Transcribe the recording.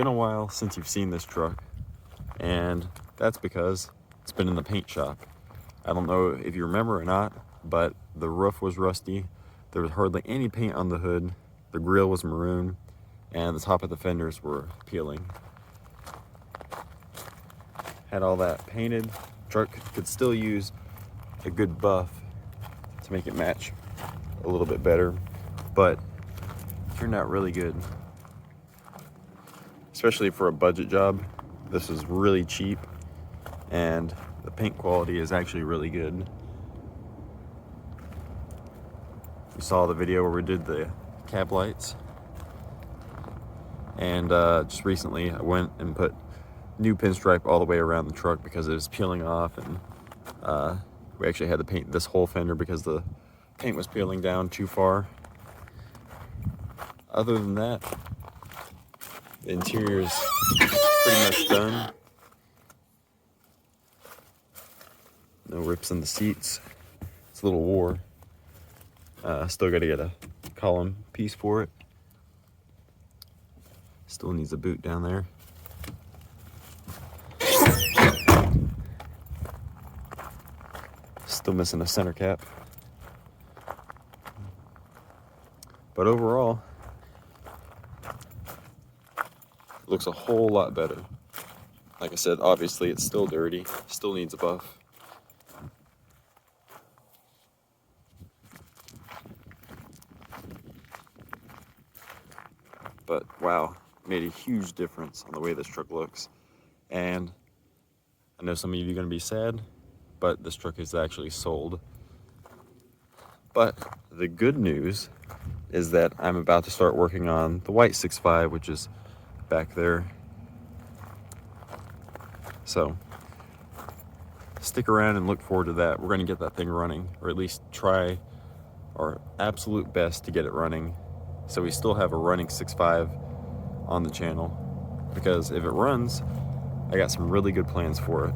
been a while since you've seen this truck, and that's because it's been in the paint shop. I don't know if you remember or not, but the roof was rusty. There was hardly any paint on the hood. The grille was maroon, and the top of the fenders were peeling. Had all that painted. Truck could still use a good buff to make it match a little bit better, but turned out really good. Especially for a budget job, this is really cheap, and the paint quality is actually really good. You saw the video where we did the cab lights, and just recently I went and put new pinstripe all the way around the truck because it was peeling off, and we actually had to paint this whole fender because the paint was peeling down too far. Other than that, the interior is pretty much done. No rips in the seats. It's a little wore. Still got to get a column piece for it. Still needs a boot down there. Still missing a center cap. But overall, it looks a whole lot better. Like I said, obviously it's still dirty, still needs a buff. But wow, made a huge difference on the way this truck looks. And I know some of you are gonna be sad, but this truck is actually sold. But the good news is that I'm about to start working on the white 6.5, which is back there. So stick around and look forward to that. We're gonna get that thing running, or at least try our absolute best to get it running, so we still have a running 6.5 on the channel, because if it runs, I got some really good plans for it.